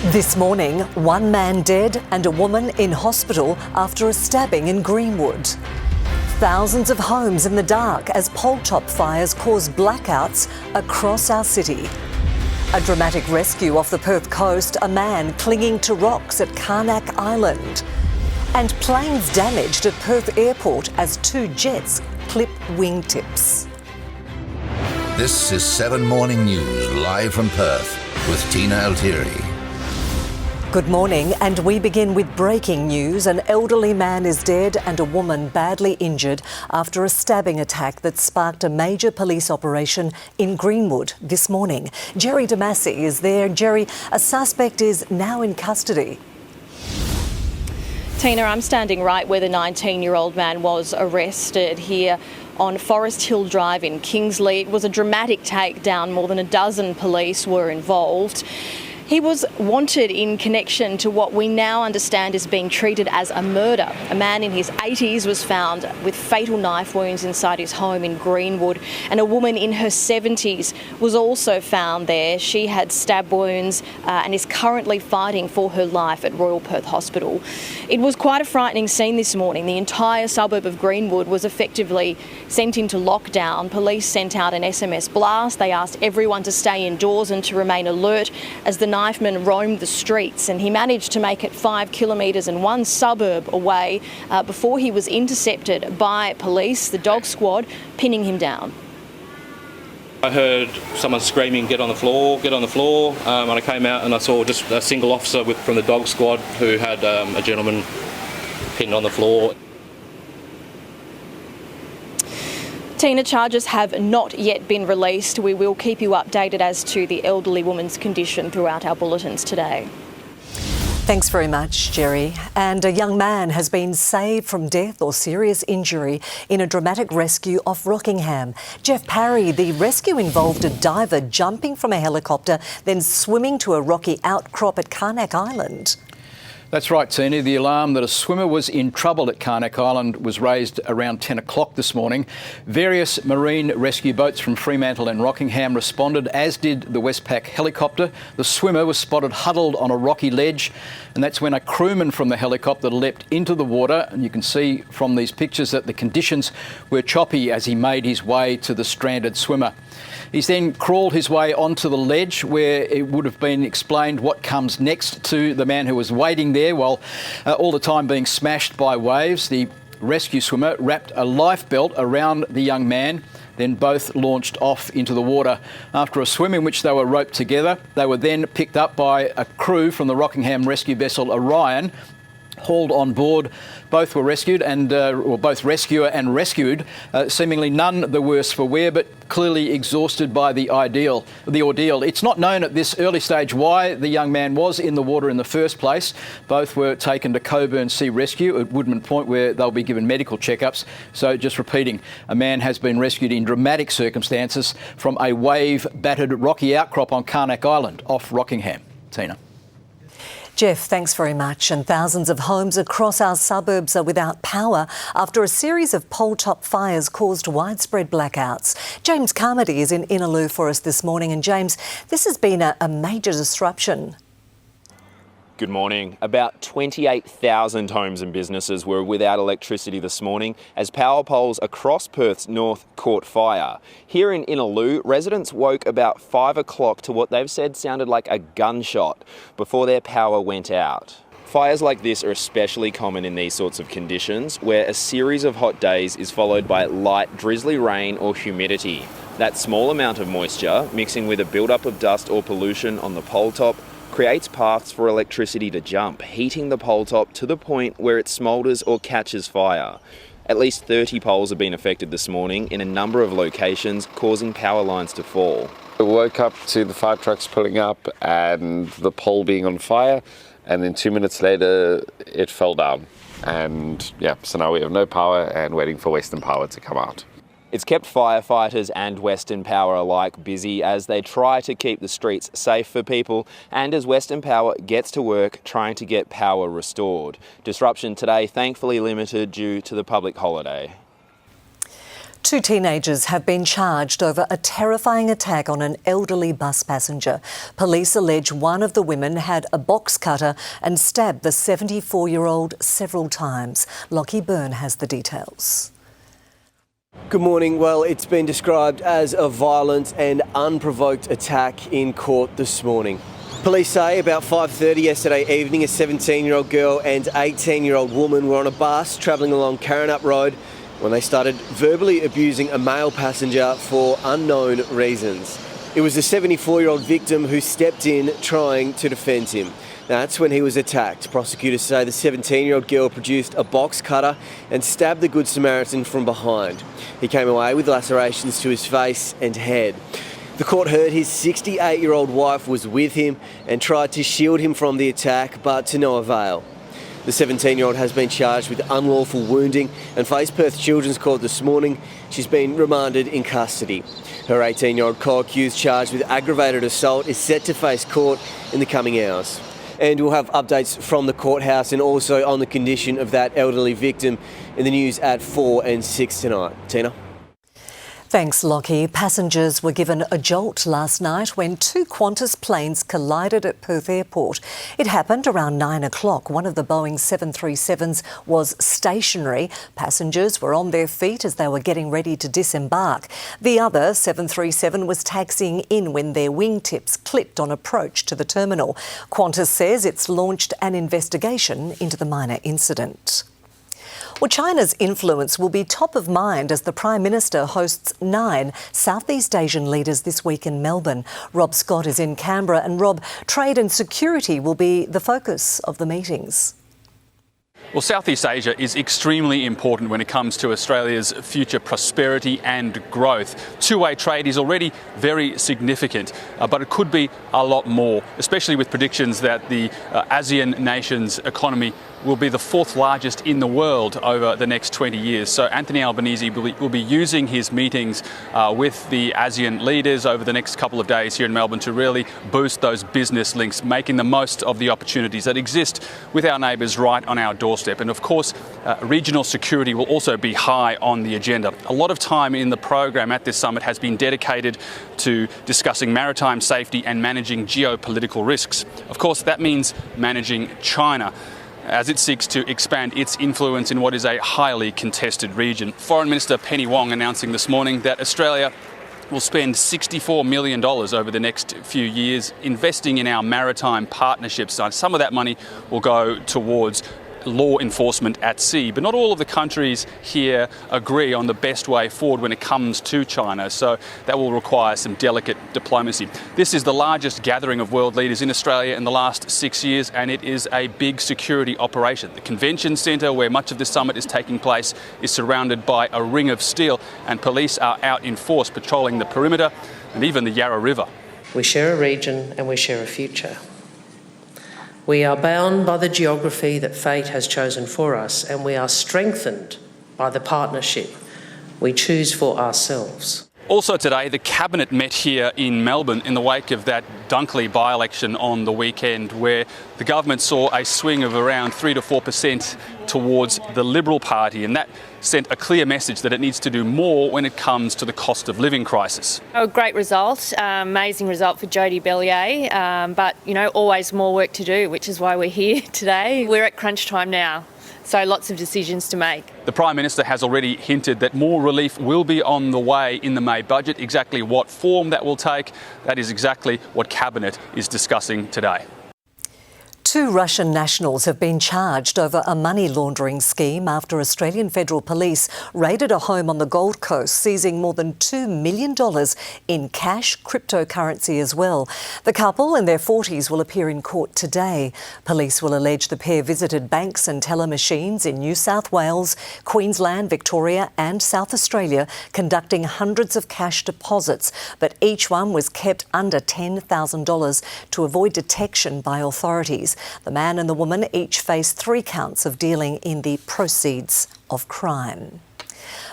This morning, one man dead and a woman in hospital after a stabbing in Greenwood. Thousands of homes in the dark as pole top fires cause blackouts across our city. A dramatic rescue off the Perth coast, a man clinging to rocks at Karnak Island. And planes damaged at Perth Airport as two jets clip wingtips. This is 7 Morning News, live from Perth with Tina Altieri. Good morning, and we begin with breaking news. An elderly man is dead and a woman badly injured after a stabbing attack that sparked a major police operation in Greenwood this morning. Jerry Damasi is there. Jerry, a suspect is now in custody. Tina, I'm standing right where the 19-year-old man was arrested here on Forest Hill Drive in Kingsley. It was a dramatic takedown. More than a dozen police were involved. He was wanted in connection to what we now understand is being treated as a murder. A man in his 80s was found with fatal knife wounds inside his home in Greenwood, and a woman in her 70s was also found there. She had stab wounds and is currently fighting for her life at Royal Perth Hospital. It was quite a frightening scene this morning. The entire suburb of Greenwood was effectively sent into lockdown. Police sent out an SMS blast. They asked everyone to stay indoors and to remain alert as the knifeman roamed the streets, and he managed to make it 5 kilometres and one suburb away before he was intercepted by police, the dog squad, pinning him down. I heard someone screaming, get on the floor, and I came out and I saw just a single officer from the dog squad who had a gentleman pinned on the floor. Tina, charges have not yet been released. We will keep you updated as to the elderly woman's condition throughout our bulletins today. Thanks very much, Jerry. And a young man has been saved from death or serious injury in a dramatic rescue off Rockingham. Jeff Parry, the rescue involved a diver jumping from a helicopter, then swimming to a rocky outcrop at Karnak Island. That's right, Tina. The alarm that a swimmer was in trouble at Karnak Island was raised around 10 o'clock this morning. Various marine rescue boats from Fremantle and Rockingham responded, as did the Westpac helicopter. The swimmer was spotted huddled on a rocky ledge, and that's when a crewman from the helicopter leapt into the water. And you can see from these pictures that the conditions were choppy as he made his way to the stranded swimmer. He's then crawled his way onto the ledge, where it would have been explained what comes next to the man who was waiting there, while all the time being smashed by waves. The rescue swimmer wrapped a life belt around the young man, then both launched off into the water. After a swim in which they were roped together, they were then picked up by a crew from the Rockingham rescue vessel Orion, hauled on board. Both were rescued, and both rescuer and rescued, seemingly none the worse for wear, but clearly exhausted by the ordeal. It's not known at this early stage why the young man was in the water in the first place. Both were taken to Coburn Sea Rescue at Woodman Point, where they'll be given medical checkups. So just repeating, a man has been rescued in dramatic circumstances from a wave-battered rocky outcrop on Karnak Island off Rockingham. Tina. Jeff, thanks very much. And thousands of homes across our suburbs are without power after a series of pole top fires caused widespread blackouts. James Carmody is in Innaloo for us this morning. And James, this has been a major disruption. Good morning. About 28,000 homes and businesses were without electricity this morning as power poles across Perth's north caught fire. Here in Innaloo, residents woke about 5 o'clock to what they've said sounded like a gunshot before their power went out. Fires like this are especially common in these sorts of conditions, where a series of hot days is followed by light drizzly rain or humidity. That small amount of moisture, mixing with a build-up of dust or pollution on the pole top, creates paths for electricity to jump, heating the pole top to the point where it smoulders or catches fire. At least 30 poles have been affected this morning in a number of locations, causing power lines to fall. I woke up to the fire trucks pulling up and the pole being on fire, and then 2 minutes later it fell down. And so now we have no power and waiting for Western Power to come out. It's kept firefighters and Western Power alike busy as they try to keep the streets safe for people and as Western Power gets to work trying to get power restored. Disruption today thankfully limited due to the public holiday. Two teenagers have been charged over a terrifying attack on an elderly bus passenger. Police allege one of the women had a box cutter and stabbed the 74-year-old several times. Lockie Byrne has the details. Good morning. Well, it's been described as a violent and unprovoked attack in court this morning. Police say about 5:30 yesterday evening, a 17-year-old girl and 18-year-old woman were on a bus travelling along Karrinyup Road when they started verbally abusing a male passenger for unknown reasons. It was the 74-year-old victim who stepped in trying to defend him. That's when he was attacked. Prosecutors say the 17-year-old girl produced a box cutter and stabbed the Good Samaritan from behind. He came away with lacerations to his face and head. The court heard his 68-year-old wife was with him and tried to shield him from the attack, but to no avail. The 17-year-old has been charged with unlawful wounding and faced Perth Children's Court this morning. She's been remanded in custody. Her 18-year-old co-accused charged with aggravated assault is set to face court in the coming hours. And we'll have updates from the courthouse and also on the condition of that elderly victim in the news at 4 and 6 tonight. Tina? Thanks, Lockie. Passengers were given a jolt last night when two Qantas planes collided at Perth Airport. It happened around 9 o'clock. One of the Boeing 737s was stationary. Passengers were on their feet as they were getting ready to disembark. The other 737 was taxiing in when their wingtips clipped on approach to the terminal. Qantas says it's launched an investigation into the minor incident. Well, China's influence will be top of mind as the Prime Minister hosts 9 Southeast Asian leaders this week in Melbourne. Rob Scott is in Canberra, and Rob, trade and security will be the focus of the meetings. Well, Southeast Asia is extremely important when it comes to Australia's future prosperity and growth. Two-way trade is already very significant, but it could be a lot more, especially with predictions that the ASEAN nation's economy will be the 4th largest in the world over the next 20 years. So Anthony Albanese will be using his meetings with the ASEAN leaders over the next couple of days here in Melbourne to really boost those business links, making the most of the opportunities that exist with our neighbours right on our doorstep. And of course, regional security will also be high on the agenda. A lot of time in the program at this summit has been dedicated to discussing maritime safety and managing geopolitical risks. Of course, that means managing China as it seeks to expand its influence in what is a highly contested region. Foreign Minister Penny Wong announcing this morning that Australia will spend $64 million over the next few years investing in our maritime partnerships. Some of that money will go towards law enforcement at sea, but not all of the countries here agree on the best way forward when it comes to China, so that will require some delicate diplomacy. This is the largest gathering of world leaders in Australia in the last 6 years, and it is a big security operation. The convention centre where much of this summit is taking place is surrounded by a ring of steel, and police are out in force patrolling the perimeter and even the Yarra River. We share a region and we share a future. We are bound by the geography that fate has chosen for us, and we are strengthened by the partnership we choose for ourselves. Also today, the Cabinet met here in Melbourne in the wake of that Dunkley by-election on the weekend, where the government saw a swing of around 3 to 4% towards the Liberal Party, and that sent a clear message that it needs to do more when it comes to the cost of living crisis. A great result, amazing result for Jodie Bellier, but always more work to do, which is why we're here today. We're at crunch time now, so lots of decisions to make. The Prime Minister has already hinted that more relief will be on the way in the May budget. Exactly what form that will take, that is exactly what Cabinet is discussing today. 2 Russian nationals have been charged over a money laundering scheme after Australian Federal Police raided a home on the Gold Coast, seizing more than $2 million in cash, cryptocurrency as well. The couple in their 40s will appear in court today. Police will allege the pair visited banks and teller machines in New South Wales, Queensland, Victoria and South Australia, conducting hundreds of cash deposits, but each one was kept under $10,000 to avoid detection by authorities. The man and the woman each face 3 counts of dealing in the proceeds of crime.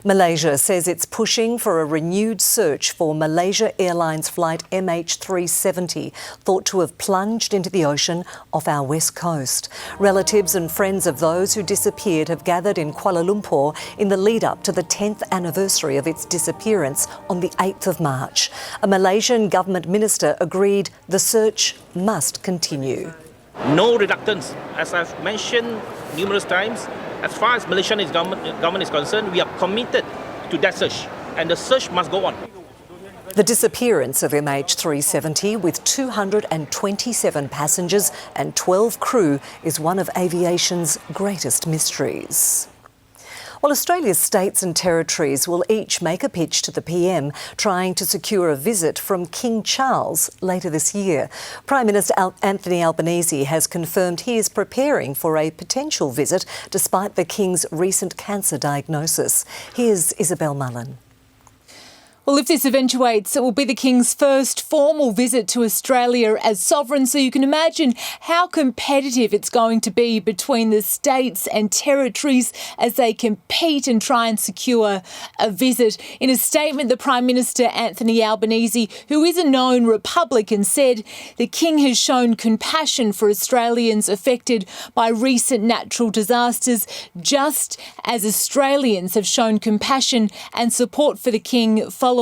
Malaysia says it's pushing for a renewed search for Malaysia Airlines flight MH370, thought to have plunged into the ocean off our west coast. Relatives and friends of those who disappeared have gathered in Kuala Lumpur in the lead-up to the 10th anniversary of its disappearance on the 8th of March. A Malaysian government minister agreed the search must continue. No reluctance. As I've mentioned numerous times, as far as Malaysian government is concerned, we are committed to that search, and the search must go on. The disappearance of MH370 with 227 passengers and 12 crew is one of aviation's greatest mysteries. Well, Australia's states and territories will each make a pitch to the PM trying to secure a visit from King Charles later this year. Prime Minister Anthony Albanese has confirmed he is preparing for a potential visit despite the King's recent cancer diagnosis. Here's Isabel Mullen. Well, if this eventuates, it will be the King's first formal visit to Australia as sovereign, so you can imagine how competitive it's going to be between the states and territories as they compete and try and secure a visit. In a statement, the Prime Minister, Anthony Albanese, who is a known Republican, said the King has shown compassion for Australians affected by recent natural disasters, just as Australians have shown compassion and support for the King following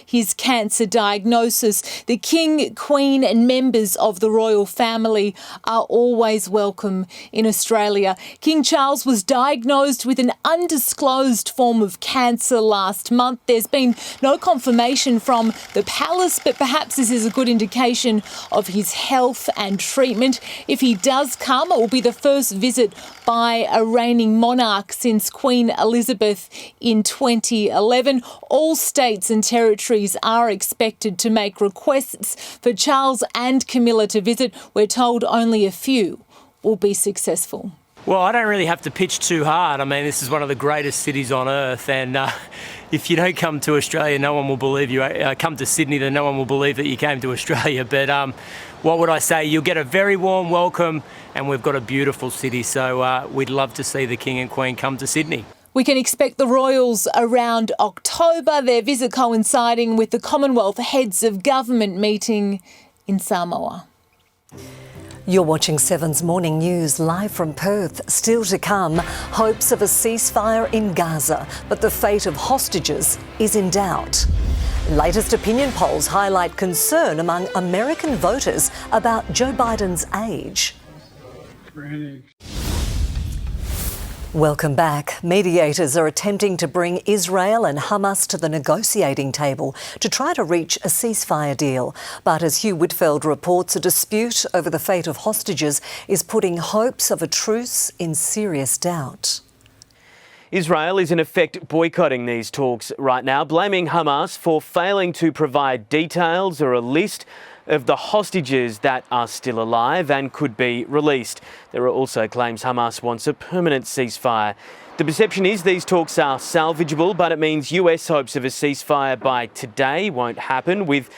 his cancer diagnosis. The King, Queen and members of the royal family are always welcome in Australia. King Charles was diagnosed with an undisclosed form of cancer last month. There's been no confirmation from the palace, but perhaps this is a good indication of his health and treatment. If he does come, it will be the first visit by a reigning monarch since Queen Elizabeth in 2011. All states and territories are expected to make requests for Charles and Camilla to visit. We're told only a few will be successful. Well, I don't really have to pitch too hard. I mean, this is one of the greatest cities on earth, and if you don't come to Australia, no one will believe you. Come to Sydney, then no one will believe that you came to Australia. But what would I say? You'll get a very warm welcome, and we've got a beautiful city, so we'd love to see the King and Queen come to Sydney. We can expect the royals around October, their visit coinciding with the Commonwealth Heads of Government meeting in Samoa. You're watching Seven's Morning News live from Perth. Still to come, hopes of a ceasefire in Gaza, but the fate of hostages is in doubt. Latest opinion polls highlight concern among American voters about Joe Biden's age. Welcome back. Mediators are attempting to bring Israel and Hamas to the negotiating table to try to reach a ceasefire deal. But as Hugh Whitfeld reports, a dispute over the fate of hostages is putting hopes of a truce in serious doubt. Israel is in effect boycotting these talks right now, blaming Hamas for failing to provide details or a list of the hostages that are still alive and could be released. There are also claims Hamas wants a permanent ceasefire. The perception is these talks are salvageable, but it means US hopes of a ceasefire by today won't happen, with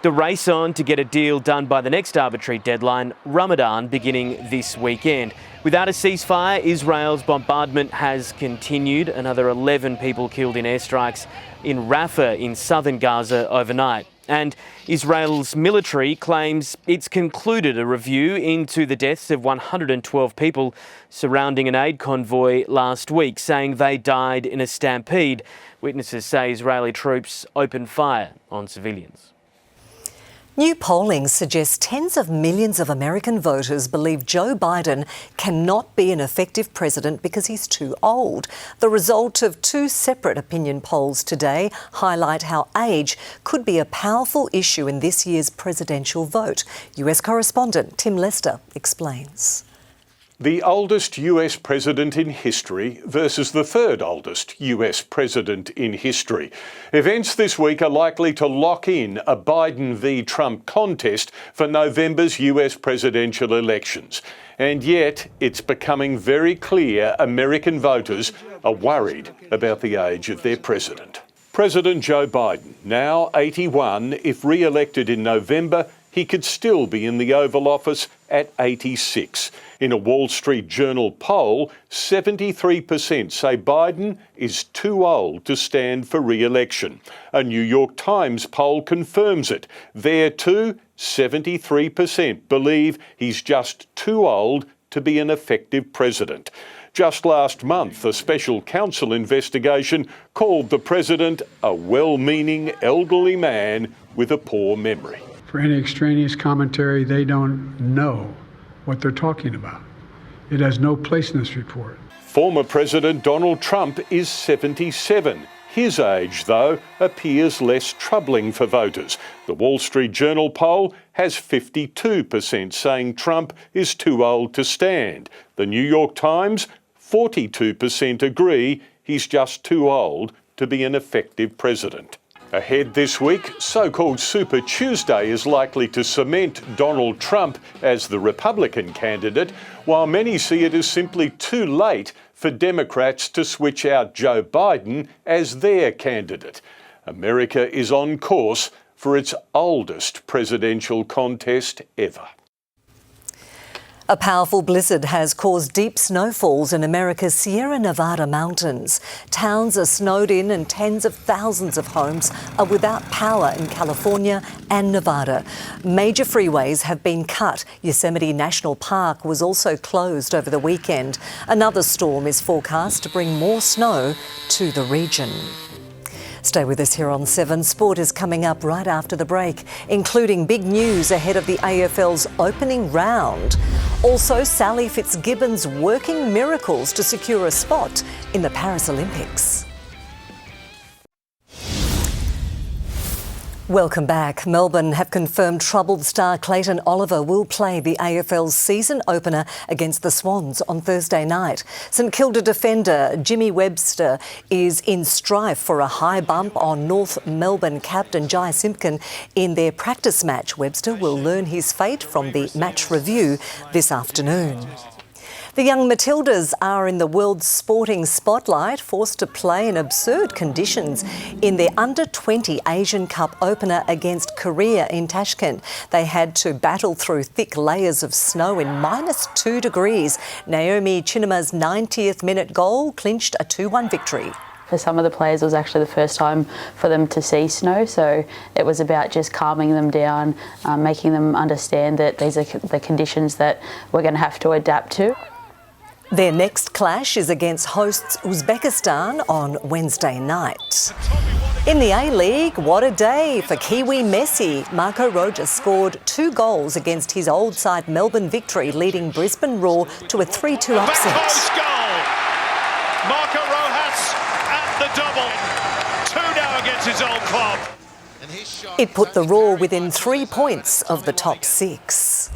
the race on to get a deal done by the next arbitrary deadline, Ramadan, beginning this weekend. Without a ceasefire, Israel's bombardment has continued. Another 11 people killed in airstrikes in Rafah in southern Gaza overnight. And Israel's military claims it's concluded a review into the deaths of 112 people surrounding an aid convoy last week, saying they died in a stampede. Witnesses say Israeli troops opened fire on civilians. New polling suggests tens of millions of American voters believe Joe Biden cannot be an effective president because he's too old. The result of two separate opinion polls today highlight how age could be a powerful issue in this year's presidential vote. US correspondent Tim Lester explains. The oldest US president in history versus the third oldest US president in history. Events this week are likely to lock in a Biden v Trump contest for November's US presidential elections. And yet it's becoming very clear American voters are worried about the age of their president. President Joe Biden, now 81, if re-elected in November, he could still be in the Oval Office at 86. In a Wall Street Journal poll, 73% say Biden is too old to stand for re-election. A New York Times poll confirms it. There too, 73% believe he's just too old to be an effective president. Just last month, a special counsel investigation called the president a well-meaning elderly man with a poor memory. For any extraneous commentary, they don't know what they're talking about. It has no place in this report. Former President Donald Trump is 77. His age, though, appears less troubling for voters. The Wall Street Journal poll has 52% saying Trump is too old to stand. The New York Times, 42% agree he's just too old to be an effective president. Ahead this week, so-called Super Tuesday is likely to cement Donald Trump as the Republican candidate, while many see it as simply too late for Democrats to switch out Joe Biden as their candidate. America is on course for its oldest presidential contest ever. A powerful blizzard has caused deep snowfalls in America's Sierra Nevada mountains. Towns are snowed in and tens of thousands of homes are without power in California and Nevada. Major freeways have been cut. Yosemite National Park was also closed over the weekend. Another storm is forecast to bring more snow to the region. Stay with us here on 7. Sport is coming up right after the break, including big news ahead of the AFL's opening round. Also, Sally Fitzgibbon's working miracles to secure a spot in the Paris Olympics. Welcome back. Melbourne have confirmed troubled star Clayton Oliver will play the AFL's season opener against the Swans on Thursday night. St Kilda defender Jimmy Webster is in strife for a high bump on North Melbourne captain Jai Simpkin in their practice match. Webster will learn his fate from the match review this afternoon. The young Matildas are in the world's sporting spotlight, forced to play in absurd conditions in their Under-20 Asian Cup opener against Korea in Tashkent. They had to battle through thick layers of snow in -2 degrees. Naomi Chinama's 90th minute goal clinched a 2-1 victory. For some of the players, it was actually the first time for them to see snow, so it was about just calming them down, making them understand that these are the conditions that we're going to have to adapt to. Their next clash is against hosts Uzbekistan on Wednesday night. In the A-League, what a day for Kiwi Messi. Marco Rojas scored 2 goals against his old side Melbourne Victory, leading Brisbane Roar to a 3-2 upset. Goal. Marco Rojas at the double. 2 now against his old club. It put the Roar within 3 points of the top 6.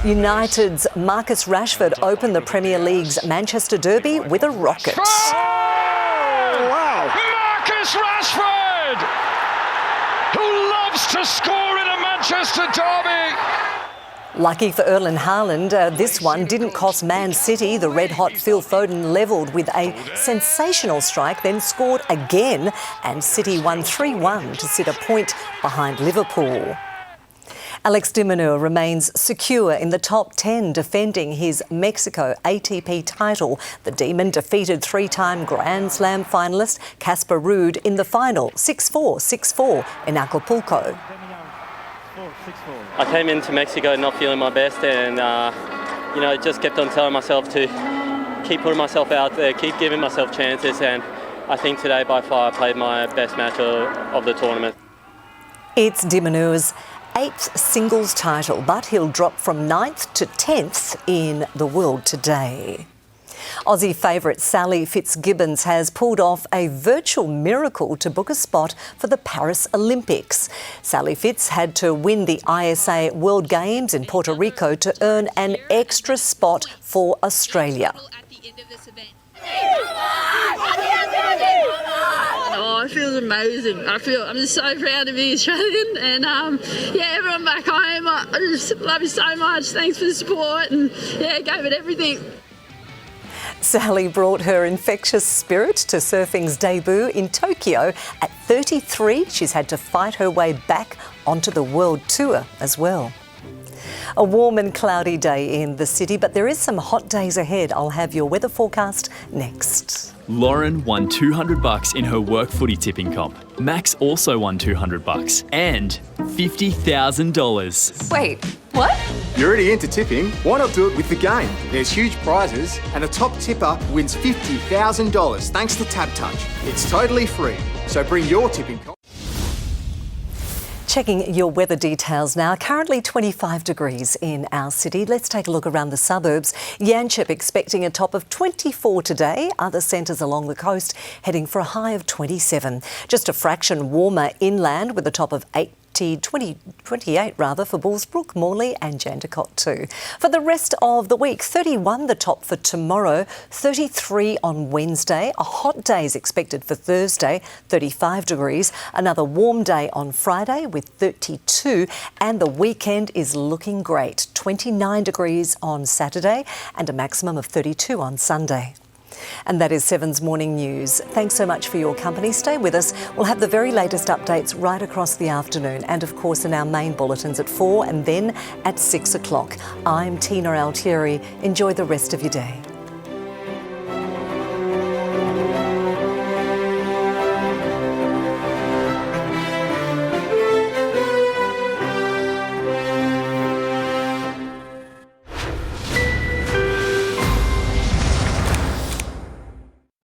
United's Marcus Rashford opened the Premier League's Manchester Derby with a rocket. Oh, wow. Marcus Rashford, who loves to score in a Manchester derby. Lucky for Erling Haaland, this one didn't cost Man City. The red-hot Phil Foden levelled with a sensational strike, then scored again, and City won 3-1 to sit a point behind Liverpool. Alex de Minaur remains secure in the top 10, defending his Mexico ATP title. The Demon defeated 3-time Grand Slam finalist Casper Ruud in the final, 6-4, 6-4 in Acapulco. I came into Mexico not feeling my best and, just kept on telling myself to keep putting myself out there, keep giving myself chances, and I think today by far I played my best match of the tournament. It's de Minaur's 8th singles title, but he'll drop from 9th to 10th in the world today. Aussie favourite Sally Fitzgibbons has pulled off a virtual miracle to book a spot for the Paris Olympics. Sally Fitz had to win the ISA World Games in Puerto Rico to earn an extra spot for Australia. Oh, it feels amazing. I'm just so proud to be Australian, and everyone back home, I just love you so much. Thanks for the support, and gave it everything. Sally brought her infectious spirit to surfing's debut in Tokyo. At 33, she's had to fight her way back onto the world tour as well. A warm and cloudy day in the city, but there is some hot days ahead. I'll have your weather forecast next. Lauren won $200 in her work footy tipping comp. Max also won $200 and $50,000. Wait, what? You're already into tipping. Why not do it with the game? There's huge prizes and the top tipper wins $50,000 thanks to Tab Touch. It's totally free, so bring your tipping comp. Checking your weather details now. Currently 25 degrees in our city. Let's take a look around the suburbs. Yanchep expecting a top of 24 today. Other centres along the coast heading for a high of 27. Just a fraction warmer inland with a top of 28 for Bullsbrook, Morley and Jandakot too. For the rest of the week, 31 the top for tomorrow, 33 on Wednesday. A hot day is expected for Thursday, 35 degrees. Another warm day on Friday with 32, and the weekend is looking great. 29 degrees on Saturday and a maximum of 32 on Sunday. And that is 7's Morning News. Thanks so much for your company. Stay with us. We'll have the very latest updates right across the afternoon and, of course, in our main bulletins at 4 and then at 6 o'clock. I'm Tina Altieri. Enjoy the rest of your day.